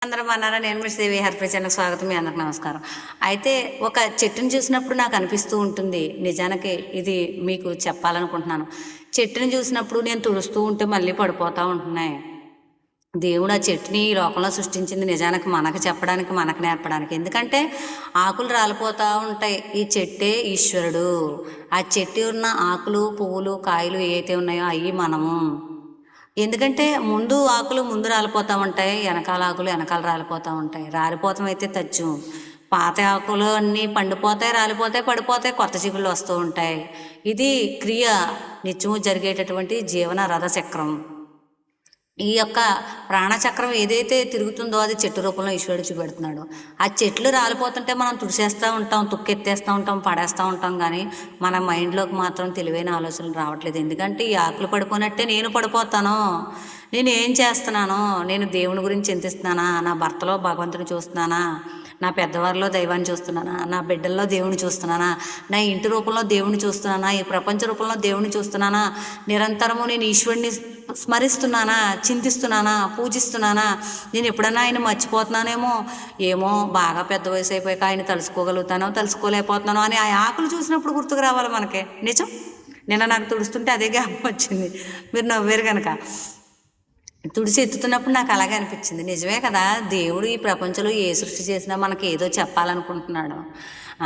అందరూ బాగున్నారా? నేను మీ శ్రీవి హర్ప్రీ ఛానల్కి స్వాగతం. మీ అందరికి నమస్కారం. అయితే ఒక చెట్టుని చూసినప్పుడు నాకు అనిపిస్తూ ఉంటుంది, నిజానికి ఇది మీకు చెప్పాలనుకుంటున్నాను. చెట్టుని చూసినప్పుడు నేను తుడుస్తూ ఉంటే మళ్ళీ పడిపోతూ ఉంటున్నాయి. దేవుడు ఆ చెట్టుని ఈ లోకంలో సృష్టించింది నిజానికి మనకు చెప్పడానికి, మనకు నేర్పడానికి. ఎందుకంటే ఆకులు రాలిపోతూ ఉంటాయి. ఈ చెట్టే ఈశ్వరుడు. ఆ చెట్టు ఉన్న ఆకులు, పువ్వులు, కాయలు ఏవైతే ఉన్నాయో అవి మనము. ఎందుకంటే ముందు ఆకులు ముందు రాలిపోతూ ఉంటాయి, వెనకాల ఆకులు వెనకాల రాలిపోతూ ఉంటాయి. రాలిపోతాం అయితే తచ్చు. పాత ఆకులు అన్నీ పండిపోతాయి, రాలిపోతాయి, పడిపోతాయి, కొత్త చిగుళ్ళు వస్తూ ఉంటాయి. ఇది క్రియ నిత్యము జరిగేటటువంటి జీవన రథచక్రం. ఈ యొక్క ప్రాణచక్రం ఏదైతే తిరుగుతుందో అది చెట్టు రూపంలో ఈశ్వరుడు చూపెడుతున్నాడు. ఆ చెట్లు రాలిపోతుంటే మనం తుడిసేస్తూ ఉంటాం, తుక్కెత్తేస్తూ ఉంటాం, పడేస్తూ ఉంటాం. కానీ మన మైండ్లోకి మాత్రం తెలివైన ఆలోచనలు రావట్లేదు. ఎందుకంటే ఈ ఆకులు పడిపోయినట్టే నేను పడిపోతాను. నేను ఏం చేస్తున్నాను? నేను దేవుని గురించి చింతిస్తున్నానా? నా భర్తలో భగవంతుని చూస్తున్నానా? నా పెద్దవారిలో దైవాన్ని చూస్తున్నానా? నా బిడ్డల్లో దేవుని చూస్తున్నానా? నా ఇంటి రూపంలో దేవుని చూస్తున్నానా? ఈ ప్రపంచ రూపంలో దేవుని చూస్తున్నానా? నిరంతరము నేను ఈశ్వరుని స్మరిస్తున్నానా? చింతిస్తున్నానా? పూజిస్తున్నానా? నేను ఎప్పుడైనా ఆయన మర్చిపోతున్నానేమో, ఏమో బాగా పెద్ద వయసు అయిపోయాక ఆయన తలుసుకోగలుగుతానో తలుసుకోలేకపోతున్నానో అని ఆ ఆకులు చూసినప్పుడు గుర్తుకు రావాలి మనకి. నిజం, నిన్న నాకు తుడుస్తుంటే అదే జ్ఞాపకం వచ్చింది. మీరు నవ్వేరు కనుక. తుడిసి ఎత్తుతున్నప్పుడు నాకు అలాగే అనిపించింది. నిజమే కదా, దేవుడు ఈ ప్రపంచంలో ఏ సృష్టి చేసినా మనకి ఏదో చెప్పాలనుకుంటున్నాడు.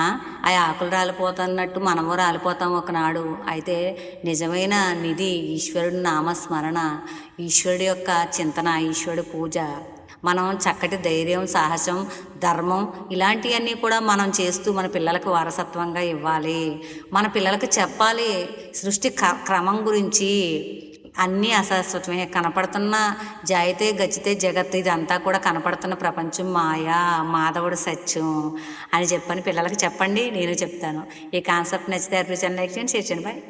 ఆ ఆకులు రాలిపోతున్నట్టు మనము రాలిపోతాం ఒకనాడు. అయితే నిజమైన నిధి ఈశ్వరుడి నామస్మరణ, ఈశ్వరుడి యొక్క చింతన, ఈశ్వరుడి పూజ. మనం చక్కటి ధైర్యం, సాహసం, ధర్మం ఇలాంటివన్నీ కూడా మనం చేస్తూ మన పిల్లలకు వారసత్వంగా ఇవ్వాలి. మన పిల్లలకు చెప్పాలి సృష్టి క్రమం గురించి. అన్నీ అశాశ్వతమే. కనపడుతున్న జాయితే గచ్చితే జగత్, ఇదంతా కూడా కనపడుతున్న ప్రపంచం మాయా, మాధవుడు సత్యం అని చెప్పని పిల్లలకి చెప్పండి. నేను చెప్తాను. ఈ కాన్సెప్ట్ నచ్చితే ఛానల్ లైక్ చేయండి, షేర్ చేయండి. బాయ్.